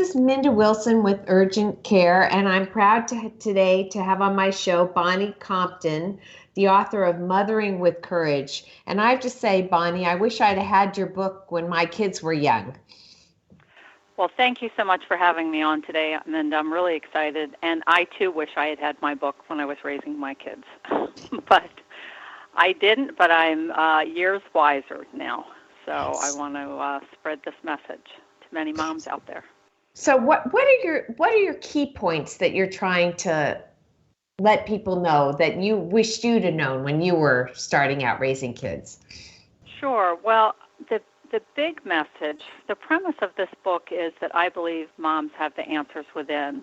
is Minda Wilson with Urgent Care, and I'm proud today to have on my show Bonnie Compton, the author of Mothering with Courage. And I have to say, Bonnie, I wish I'd had your book when my kids were young. Well, thank you so much for having me on today, Minda. I'm really excited, and I too wish I had my book when I was raising my kids. But I didn't, but I'm years wiser now. So I want to spread this message to many moms out there. So what are your key points that you're trying to let people know that you wished you'd have known when you were starting out raising kids? Sure. Well, the big message, the premise of this book is that I believe moms have the answers within.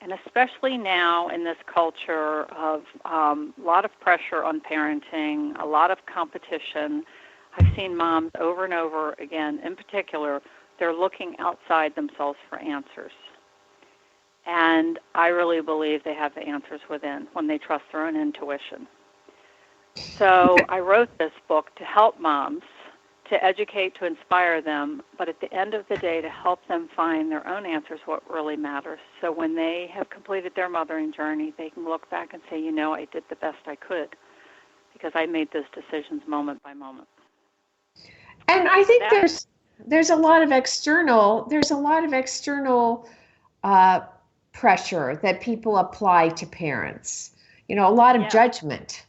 And especially now in this culture of a lot of pressure on parenting, a lot of competition, I've seen moms over and over again, in particular, they're looking outside themselves for answers. And I really believe they have the answers within when they trust their own intuition. So I wrote this book to help moms, to educate, to inspire them, but at the end of the day to help them find their own answers, what really matters. So when they have completed their mothering journey, they can look back and say, I did the best I could because I made those decisions moment by moment. And I think there's a lot of external pressure that people apply to parents. A lot of judgment.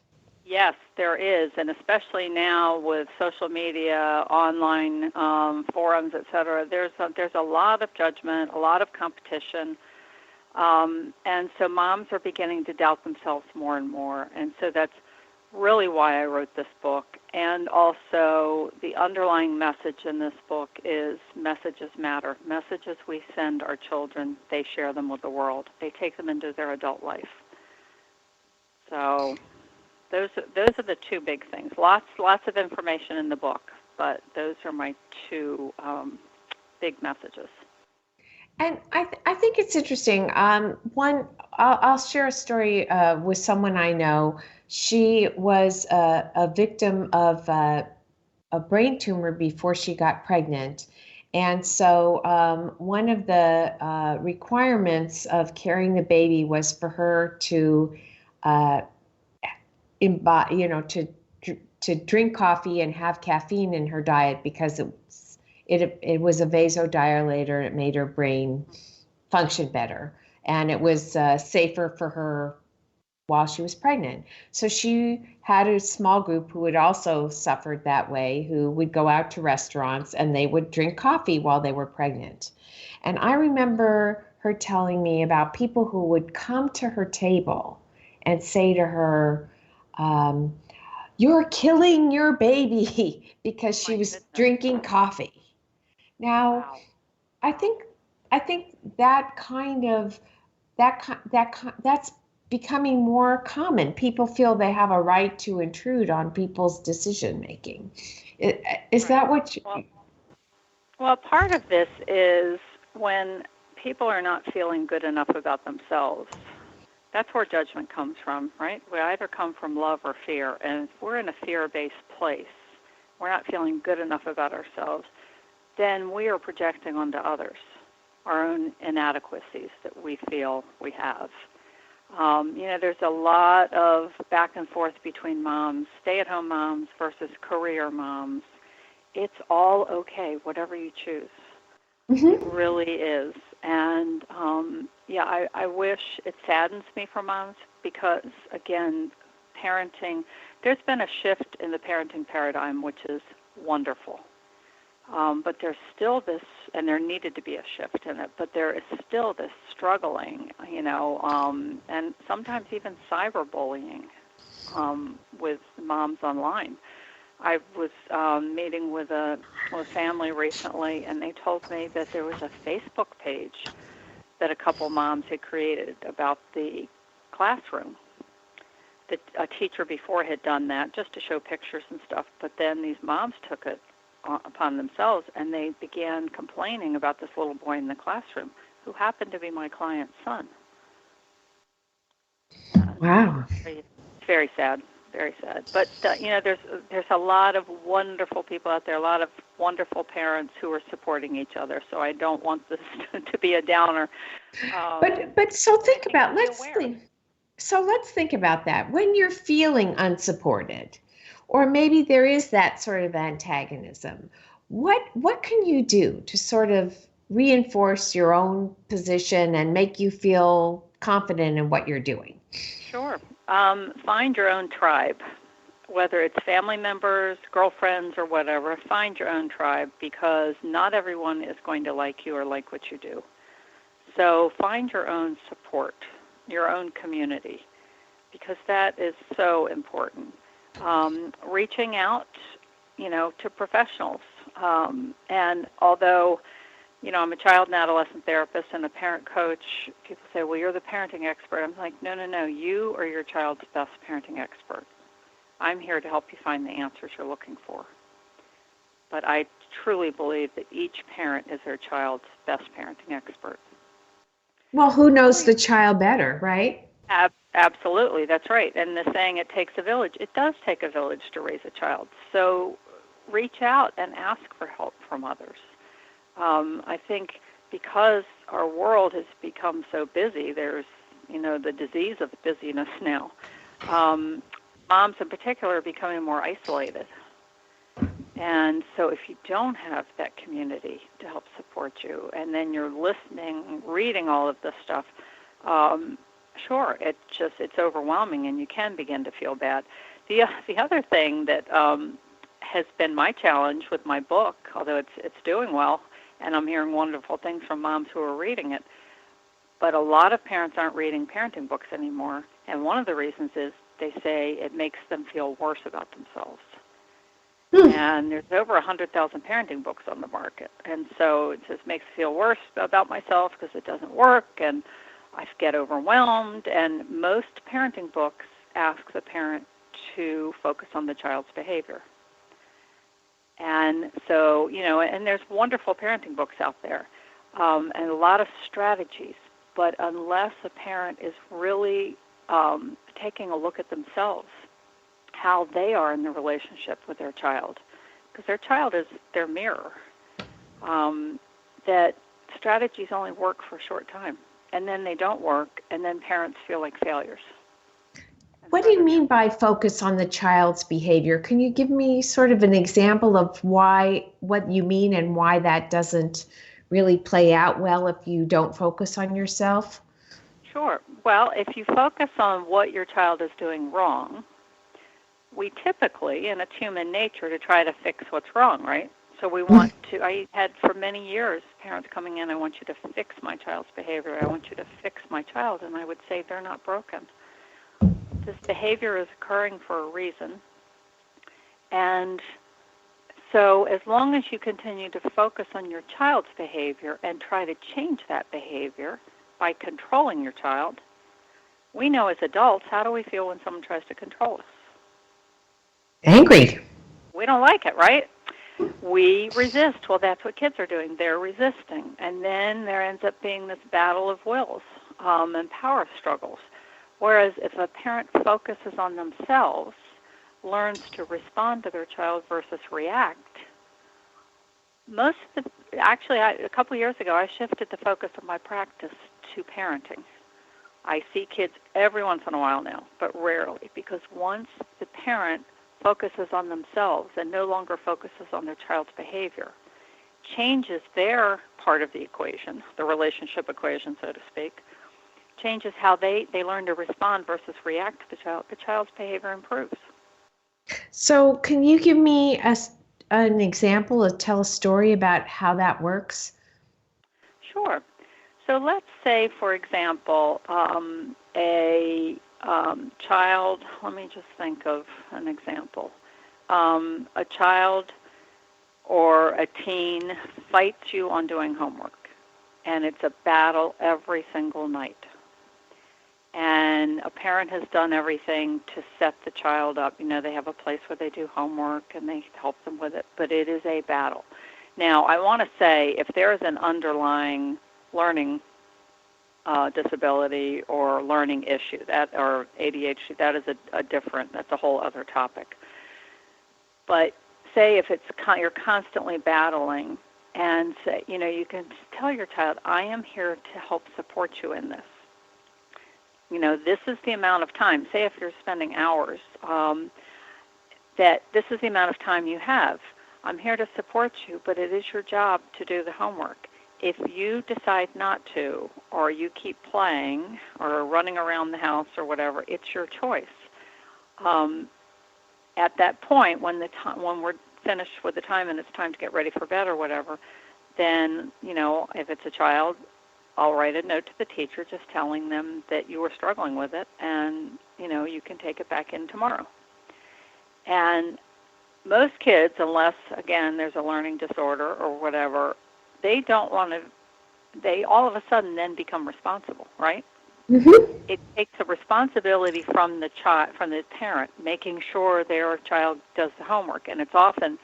Yes, there is, and especially now with social media, online forums, etc. There's a lot of judgment, a lot of competition, and so moms are beginning to doubt themselves more and more. And so that's really why I wrote this book. And also the underlying message in this book is messages matter. Messages we send our children, they share them with the world. They take them into their adult life. So those are the two big things. Lots of information in the book, but those are my two big messages. And I think it's interesting. I'll share a story with someone I know. She was a victim of a brain tumor before she got pregnant. And so one of the requirements of carrying the baby was for her to to drink coffee and have caffeine in her diet because it was a vasodilator. It made her brain function better, and it was safer for her while she was pregnant. So she had a small group who had also suffered that way, who would go out to restaurants and they would drink coffee while they were pregnant. And I remember her telling me about people who would come to her table and say to her, "You're killing your baby," because she was drinking coffee. Now, wow. I think that's becoming more common. People feel they have a right to intrude on people's decision making. Is that what you? Well, part of this is when people are not feeling good enough about themselves. That's where judgment comes from, right? We either come from love or fear, and if we're in a fear-based place, we're not feeling good enough about ourselves, then we are projecting onto others our own inadequacies that we feel we have. There's a lot of back and forth between moms, stay-at-home moms versus career moms. It's all okay, whatever you choose. Mm-hmm. It really is. And, I wish, it saddens me for moms because, again, parenting, there's been a shift in the parenting paradigm, which is wonderful. But there's still this, and there needed to be a shift in it, but there is still this struggling, and sometimes even cyberbullying with moms online. I was meeting with a family recently, and they told me that there was a Facebook page that a couple moms had created about the classroom. That a teacher before had done that just to show pictures and stuff, but then these moms took it upon themselves, and they began complaining about this little boy in the classroom who happened to be my client's son. Wow. It's very sad. very sad. But there's a lot of wonderful people out there, a lot of wonderful parents who are supporting each other. So I don't want this to be a downer. But so think about let's think about that. When you're feeling unsupported, or maybe there is that sort of antagonism, what can you do to sort of reinforce your own position and make you feel confident in what you're doing? Sure. Find your own tribe, whether it's family members, girlfriends, or whatever. Find your own tribe, because not everyone is going to like you or like what you do. So find your own support, your own community, because that is so important. Reaching out, to professionals. And although, I'm a child and adolescent therapist and a parent coach, people say, well, you're the parenting expert. I'm like, no, you are your child's best parenting expert. I'm here to help you find the answers you're looking for. But I truly believe that each parent is their child's best parenting expert. Well, who knows the child better, right? Absolutely, that's right. And the saying, it takes a village, it does take a village to raise a child. So reach out and ask for help from others. I think because our world has become so busy, there's, the disease of busyness now. Moms in particular are becoming more isolated. And so if you don't have that community to help support you, and then you're listening, reading all of this stuff, sure, it's overwhelming, and you can begin to feel bad. The other thing that has been my challenge with my book, although it's doing well, and I'm hearing wonderful things from moms who are reading it, but a lot of parents aren't reading parenting books anymore, and one of the reasons is they say it makes them feel worse about themselves. And there's over 100,000 parenting books on the market, and so it just makes me feel worse about myself because it doesn't work, and I get overwhelmed, and most parenting books ask the parent to focus on the child's behavior. And so, and there's wonderful parenting books out there, and a lot of strategies, but unless a parent is really taking a look at themselves, how they are in the relationship with their child, because their child is their mirror, that strategies only work for a short time, and then they don't work, and then parents feel like failures. What do you mean by focus on the child's behavior? Can you give me sort of an example of what you mean and why that doesn't really play out well if you don't focus on yourself? Sure. Well, if you focus on what your child is doing wrong, we typically, and it's human nature, to try to fix what's wrong, right? So we want to, I had for many years parents coming in, I want you to fix my child's behavior, I want you to fix my child, and I would say they're not broken. This behavior is occurring for a reason. And so as long as you continue to focus on your child's behavior and try to change that behavior by controlling your child, we know as adults, how do we feel when someone tries to control us? Angry. We don't like it, right? We resist. Well, that's what kids are doing. They're resisting. And then there ends up being this battle of wills and power struggles. Whereas if a parent focuses on themselves, learns to respond to their child versus react, a couple of years ago, I shifted the focus of my practice to parenting. I see kids every once in a while now, but rarely, because once the parent focuses on themselves and no longer focuses on their child's behavior, changes their part of the equation, the relationship equation, so to speak, changes how they learn to respond versus react to the child's behavior improves. So can you give me an example or tell a story about how that works? Sure. So let's say, for example, a child, let me just think of an example. A child or a teen fights you on doing homework, and it's a battle every single night. And a parent has done everything to set the child up. They have a place where they do homework and they help them with it, but it is a battle. Now, I want to say, if there is an underlying learning disability or learning issue, that or ADHD, that is that's a whole other topic. But say if you're constantly battling, and say, you can tell your child, I am here to help support you in this. This is the amount of time. Say if you're spending hours, that this is the amount of time you have. I'm here to support you, but it is your job to do the homework. If you decide not to, or you keep playing or running around the house or whatever, it's your choice. At that point, when we're finished with the time and it's time to get ready for bed or whatever, then, if it's a child, I'll write a note to the teacher just telling them that you were struggling with it and, you can take it back in tomorrow. And most kids, unless, again, there's a learning disorder or whatever, they don't want to, they all of a sudden then become responsible, right? Mm-hmm. It takes a responsibility from the parent, making sure their child does the homework. And it's often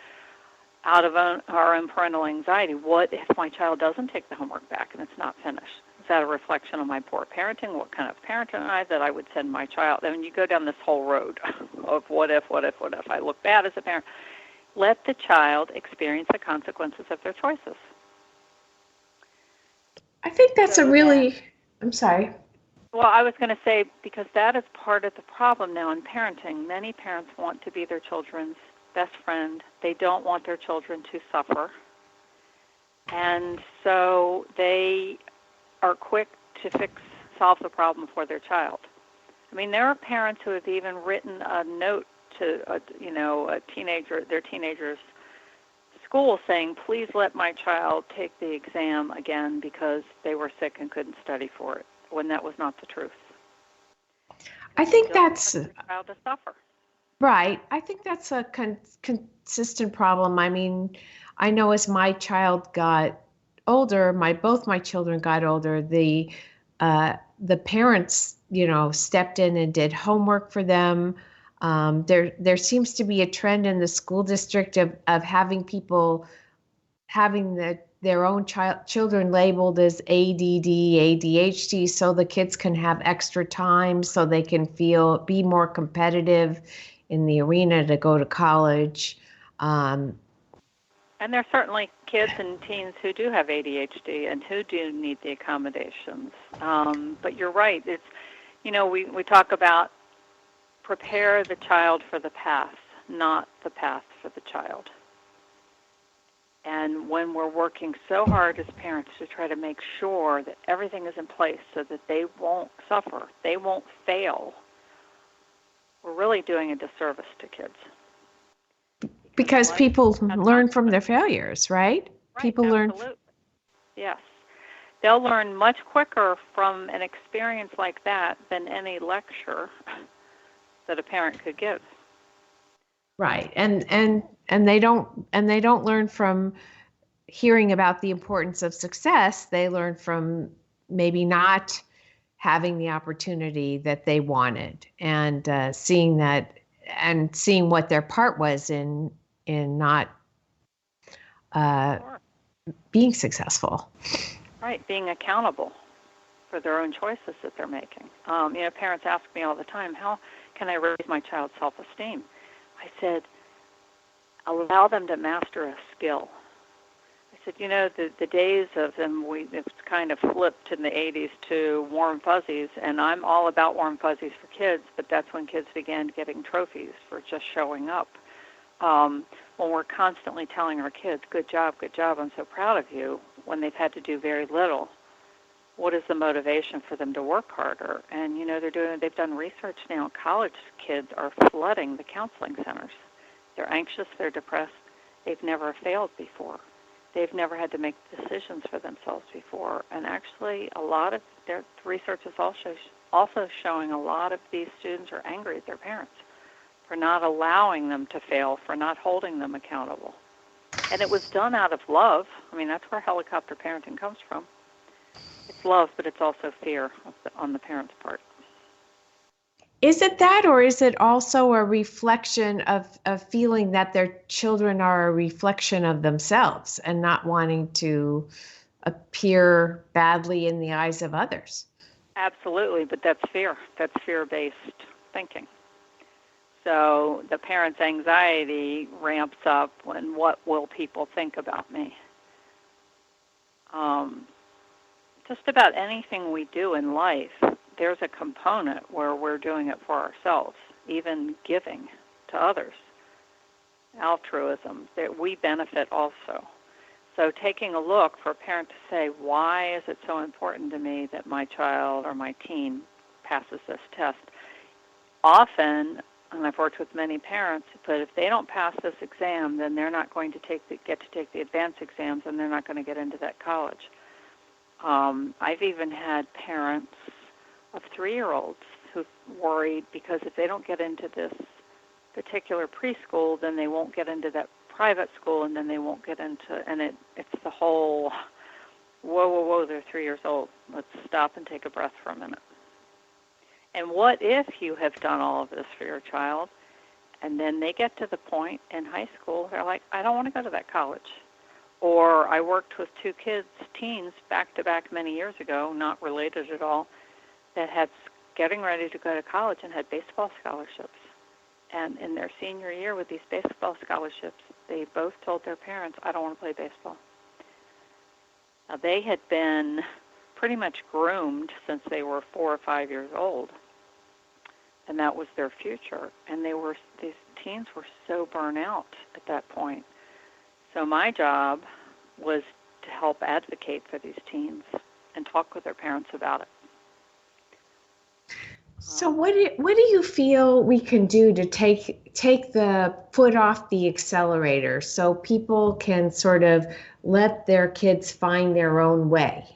out of our own parental anxiety. What if my child doesn't take the homework back and it's not finished? Is that a reflection of my poor parenting? What kind of parent am I that I would send my child? I mean, you go down this whole road of what if I look bad as a parent. Let the child experience the consequences of their choices. I think that's I'm sorry. Well, I was going to say, because that is part of the problem now in parenting. Many parents want to be their children's best friend. They don't want their children to suffer. And so they are quick to solve the problem for their child. I mean, there are parents who have even written a note to, their teenager's school saying, please let my child take the exam again because they were sick and couldn't study for it, when that was not the truth. I think that's the child to suffer. Right. I think that's a consistent problem. I mean, I know as my child got older, both my children got older, the parents, stepped in and did homework for them. There seems to be a trend in the school district of having people having their own children labeled as ADD, ADHD, so the kids can have extra time, so they can be more competitive in the arena to go to college. And there are certainly kids and teens who do have ADHD and who do need the accommodations. But you're right. It's, we talk about prepare the child for the path, not the path for the child. And when we're working so hard as parents to try to make sure that everything is in place so that they won't suffer, they won't fail, we're really doing a disservice to kids. Because people learn from their failures, right? People learn. Absolutely. Yes. They'll learn much quicker from an experience like that than any lecture that a parent could give. Right. And they don't learn from hearing about the importance of success. They learn from maybe not having the opportunity that they wanted, and seeing what their part was in not being successful. Right, being accountable for their own choices that they're making. Parents ask me all the time, how can I raise my child's self-esteem? I said, allow them to master a skill. I said, the days of them, it's kind of flipped in the 80s to warm fuzzies, and I'm all about warm fuzzies for kids, but that's when kids began getting trophies for just showing up. When we're constantly telling our kids, good job, I'm so proud of you, when they've had to do very little, what is the motivation for them to work harder? And, they've done research now. College kids are flooding the counseling centers. They're anxious, they're depressed. They've never failed before. They've never had to make decisions for themselves before. And actually, a lot of their research is also showing a lot of these students are angry at their parents for not allowing them to fail, for not holding them accountable. And it was done out of love. I mean, that's where helicopter parenting comes from. It's love, but it's also fear on the parent's part. Is it that, or is it also a reflection of feeling that their children are a reflection of themselves and not wanting to appear badly in the eyes of others? Absolutely, but that's fear. That's fear-based thinking. So the parent's anxiety ramps up when what will people think about me? Just about anything we do in life, there's a component where we're doing it for ourselves, even giving to others, altruism, that we benefit also. So taking a look for a parent to say, why is it so important to me that my child or my teen passes this test? Often, and I've worked with many parents, but if they don't pass this exam, then they're not going to get to take the advanced exams, and they're not going to get into that college. I've even had parents of 3-year-olds who've worried because if they don't get into this particular preschool, then they won't get into that private school, and then they won't get into, and it's the whole, whoa, they're 3 years old. Let's stop and take a breath for a minute. And what if you have done all of this for your child, and then they get to the point in high school, they're like, I don't want to go to that college. Or I worked with 2 kids, teens, back-to-back many years ago, not related at all, that had getting ready to go to college and had baseball scholarships. And in their senior year with these baseball scholarships, they both told their parents, I don't want to play baseball. Now, they had been pretty much groomed since they were 4 or 5 years old, and that was their future. And these teens were so burnt out at that point. So my job was to help advocate for these teens and talk with their parents about it. So what do you feel we can do to take the foot off the accelerator so people can sort of let their kids find their own way?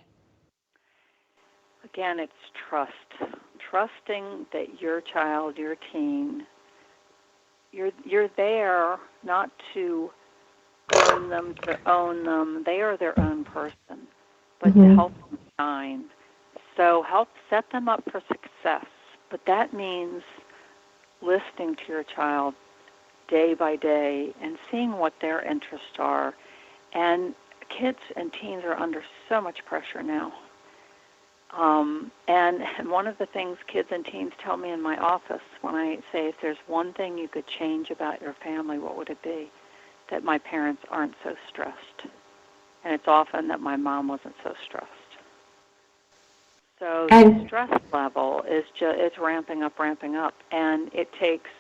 Again, it's trust. Trusting that your child, your teen, you're there not to own them. They are their own person, but to help them shine. So help set them up for success. But that means listening to your child day by day and seeing what their interests are. And kids and teens are under so much pressure now. And one of the things kids and teens tell me in my office when I say, if there's one thing you could change about your family, what would it be? That my parents aren't so stressed. And it's often that my mom wasn't so stressed. So the stress level is it's ramping up. And it takes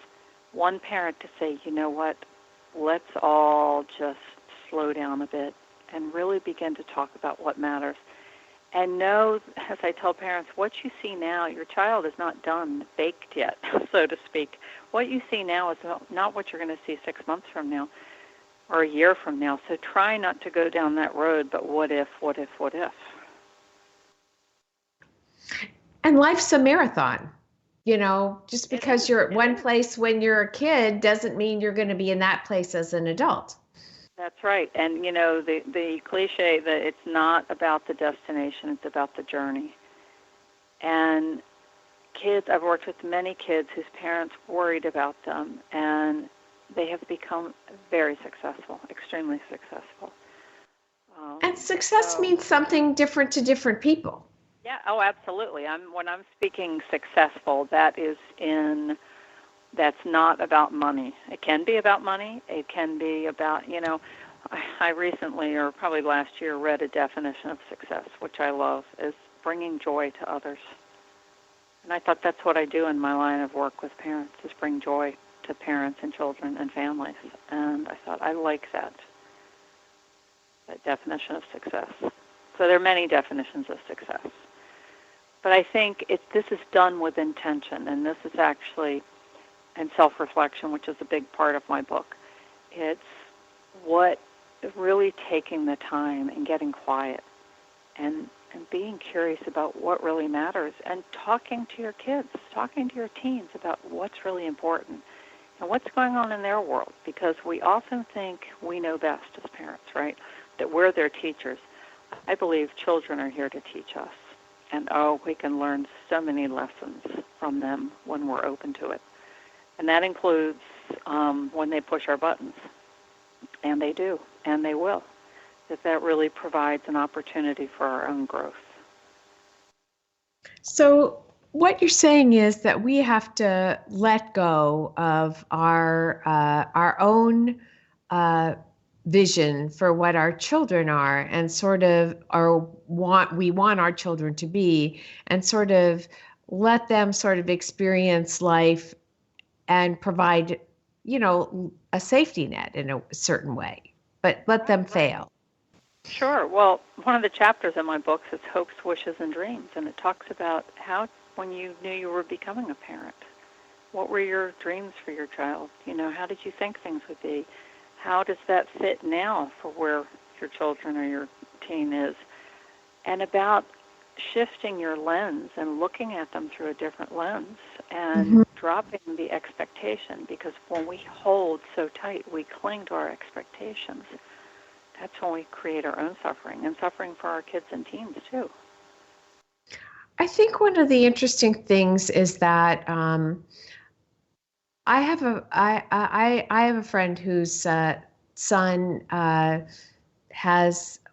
one parent to say, you know what, let's all just slow down a bit and really begin to talk about what matters. And know, as I tell parents, what you see now, your child is not done, baked yet, so to speak. What you see now is not what you're going to see 6 months from now or a year from now. So try not to go down that road, but what if? And life's a marathon. Just because you're at one place when you're a kid doesn't mean you're going to be in that place as an adult. That's right. And, the cliche that it's not about the destination, it's about the journey. And kids, I've worked with many kids whose parents worried about them, and they have become very successful, extremely successful. And success means something different to different people. Yeah, oh, absolutely. When I'm speaking successful, that's not about money. It can be about money. It can be about, I recently, or probably last year, read a definition of success, which I love, is bringing joy to others. And I thought that's what I do in my line of work with parents, is bring joy to parents and children and families. And I thought, I like that definition of success. So there are many definitions of success. But I think this is done with intention, and this is actually, and self-reflection, which is a big part of my book. It's really taking the time and getting quiet and being curious about what really matters, and talking to your kids, talking to your teens about what's really important and what's going on in their world, because we often think we know best as parents, right, that we're their teachers. I believe children are here to teach us. And, we can learn so many lessons from them when we're open to it. And that includes when they push our buttons. And they do, and they will. That really provides an opportunity for our own growth. So what you're saying is that we have to let go of our own vision for what our children are, and sort of we want our children to be, and sort of let them sort of experience life and provide, a safety net in a certain way, but let them fail. Sure. Well, one of the chapters in my books is Hopes, Wishes, and Dreams, and it talks about how, when you knew you were becoming a parent, what were your dreams for your child? How did you think things would be? How does that fit now for where your children or your teen is? And about shifting your lens and looking at them through a different lens and dropping the expectation, because when we hold so tight, we cling to our expectations. That's when we create our own suffering, and suffering for our kids and teens too. I think one of the interesting things is that I have a friend whose son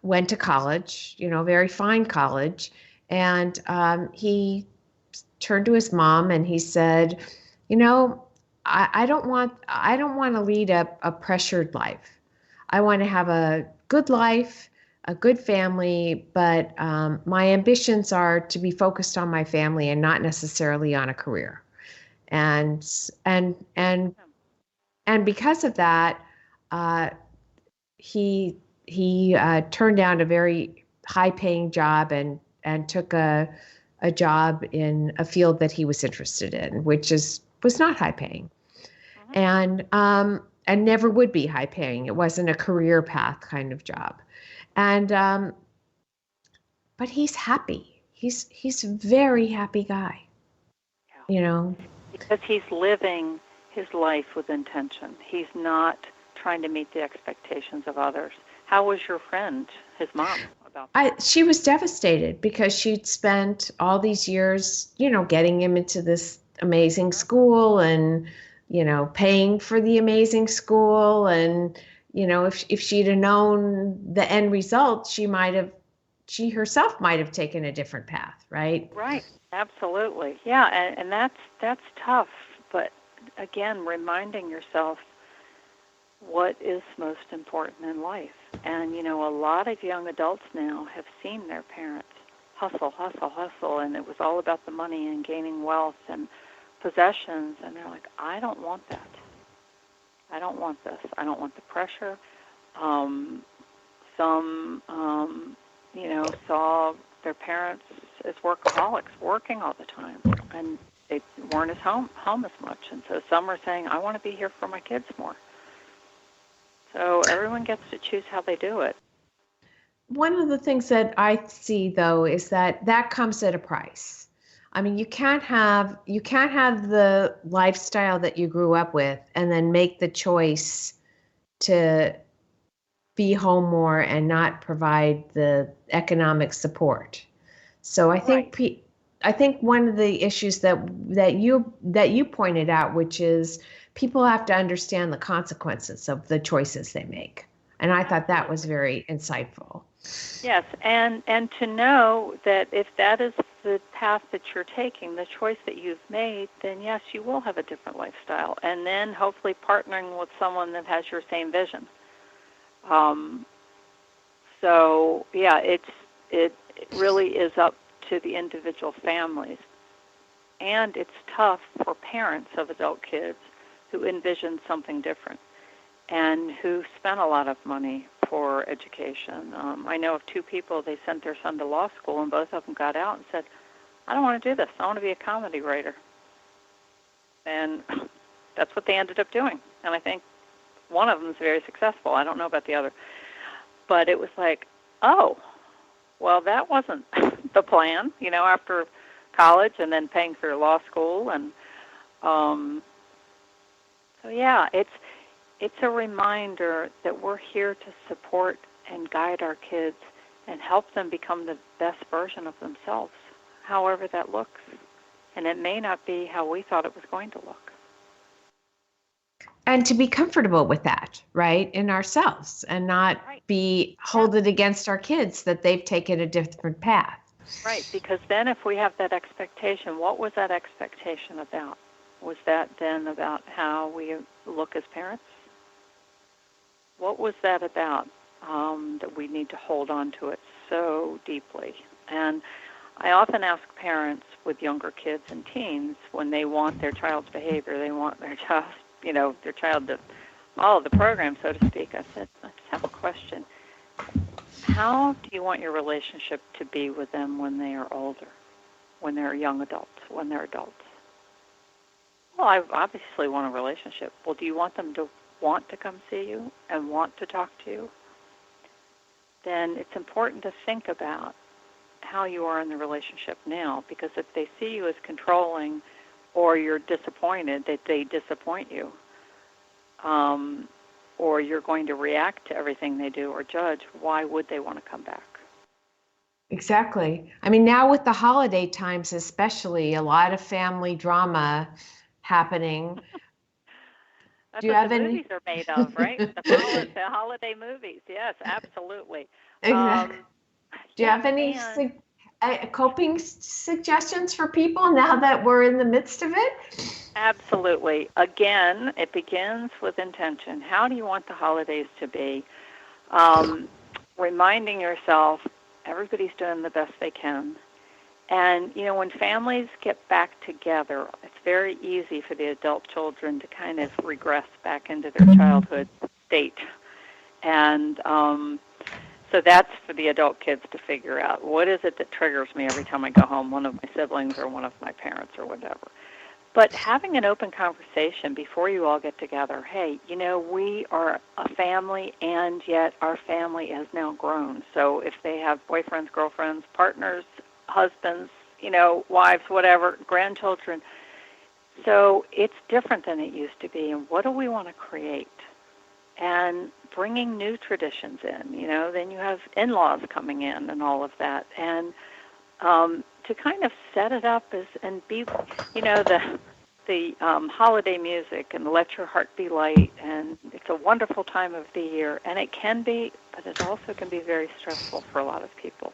went to college, very fine college, and he turned to his mom and he said, I don't want to lead a pressured life. I want to have a good life, a good family, but my ambitions are to be focused on my family and not necessarily on a career. And because of that, he turned down a very high-paying job and took a job in a field that he was interested in, which was not high-paying, and never would be high-paying. It wasn't a career path kind of job, and but he's happy. He's a very happy guy, because he's living his life with intention. He's not trying to meet the expectations of others. How was your friend, his mom, about that? She was devastated because she'd spent all these years, getting him into this amazing school and, paying for the amazing school. And, if she'd have known the end result, she herself might have taken a different path, right? Right. Absolutely. Yeah. And that's tough. But again, reminding yourself what is most important in life. And, a lot of young adults now have seen their parents hustle, hustle, hustle, and it was all about the money and gaining wealth and possessions, and they're like, I don't want that. I don't want this. I don't want the pressure. Some saw their parents as workaholics, working all the time, and they weren't as home as much. And so some are saying, I want to be here for my kids more. So everyone gets to choose how they do it. One of the things that I see, though, is that comes at a price. I mean, you can't have the lifestyle that you grew up with and then make the choice to be home more and not provide the economic support. So I think I think one of the issues that you pointed out, which is people have to understand the consequences of the choices they make. And I thought that was very insightful. Yes, and to know that if that is the path that you're taking, the choice that you've made, then yes, you will have a different lifestyle. And then hopefully partnering with someone that has your same vision. So yeah, it really is up to the individual families. And it's tough for parents of adult kids who envision something different and who spent a lot of money for education. I know of two people, they sent their son to law school, and both of them got out and said, I don't want to do this. I want to be a comedy writer. And that's what they ended up doing. And I think one of them is very successful. I don't know about the other. But it was like, oh, well, that wasn't the plan, after college and then paying for law school. And so, yeah, it's a reminder that we're here to support and guide our kids and help them become the best version of themselves, however that looks. And it may not be how we thought it was going to look. And to be comfortable with that, right, in ourselves, and not hold it against our kids that they've taken a different path. Right, because then if we have that expectation, what was that expectation about? Was that then about how we look as parents? What was that about that we need to hold on to it so deeply? And I often ask parents with younger kids and teens when they want their child's behavior, they want their child, their child to follow the program, so to speak. I said, I just have a question. How do you want your relationship to be with them when they are older, when they're young adults, when they're adults? Well, I obviously want a relationship. Well, do you want them to want to come see you and want to talk to you? Then it's important to think about how you are in the relationship now, because if they see you as controlling or you're disappointed that they disappoint you, or you're going to react to everything they do or judge, why would they want to come back? Exactly. I mean, now with the holiday times especially, a lot of family drama happening. That's Do you what have the any? movies are made of, right? The holiday movies. Yes, absolutely. Exactly. Do you have any coping suggestions for people now that we're in the midst of it? Absolutely. Again, it begins with intention. How do you want the holidays to be? Reminding yourself everybody's doing the best they can. And, when families get back together, it's very easy for the adult children to kind of regress back into their childhood state. And so that's for the adult kids to figure out. What is it that triggers me every time I go home, one of my siblings or one of my parents or whatever? But having an open conversation before you all get together, hey, we are a family, and yet our family has now grown. So if they have boyfriends, girlfriends, partners, husbands, wives, whatever, grandchildren, so it's different than it used to be. And what do we want to create? And bringing new traditions in, then you have in-laws coming in and all of that. And to kind of set it up and be, the holiday music and Let Your Heart Be Light, and it's a wonderful time of the year. And it can be, but it also can be very stressful for a lot of people.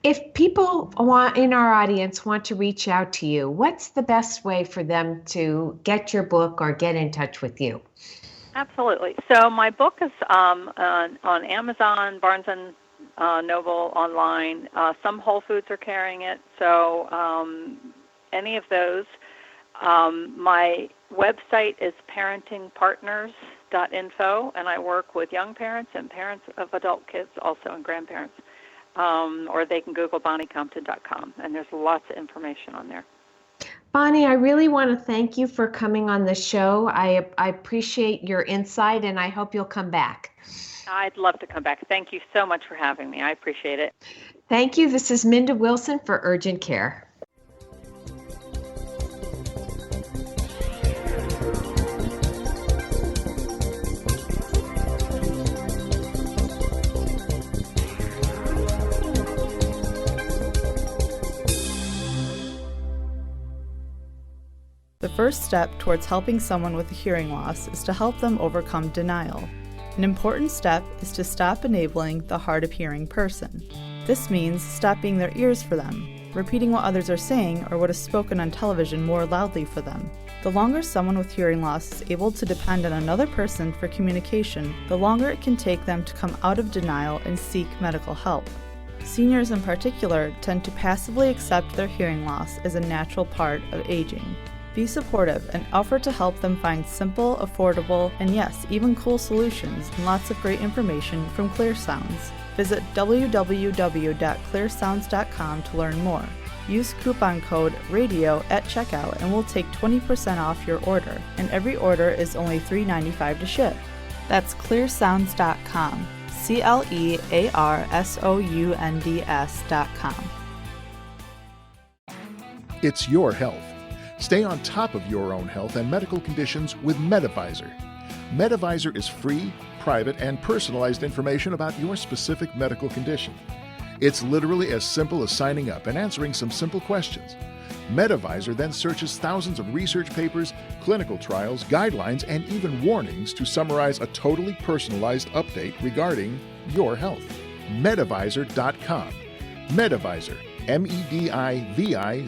If people in our audience want to reach out to you, what's the best way for them to get your book or get in touch with you? Absolutely. So my book is on Amazon, Barnes & Noble, online. Some Whole Foods are carrying it, so any of those. My website is parentingpartners.info, and I work with young parents and parents of adult kids also, and grandparents. Or they can Google BonnieCompton.com, and there's lots of information on there. Bonnie, I really want to thank you for coming on the show. I appreciate your insight, and I hope you'll come back. I'd love to come back. Thank you so much for having me. I appreciate it. Thank you. This is Minda Wilson for Urgent Care. The first step towards helping someone with a hearing loss is to help them overcome denial. An important step is to stop enabling the hard of hearing person. This means stop being their ears for them, repeating what others are saying or what is spoken on television more loudly for them. The longer someone with hearing loss is able to depend on another person for communication, the longer it can take them to come out of denial and seek medical help. Seniors in particular tend to passively accept their hearing loss as a natural part of aging. Be supportive and offer to help them find simple, affordable, and yes, even cool solutions and lots of great information from ClearSounds. Visit www.clearsounds.com to learn more. Use coupon code RADIO at checkout and we'll take 20% off your order, and every order is only $3.95 to ship. That's clearsounds.com, CLEARSOUNDS.com. It's your health. Stay on top of your own health and medical conditions with MedAdvisor. MedAdvisor is free, private, and personalized information about your specific medical condition. It's literally as simple as signing up and answering some simple questions. MedAdvisor then searches thousands of research papers, clinical trials, guidelines, and even warnings to summarize a totally personalized update regarding your health. MedAdvisor.com. MedAdvisor, MEDIVIZOR.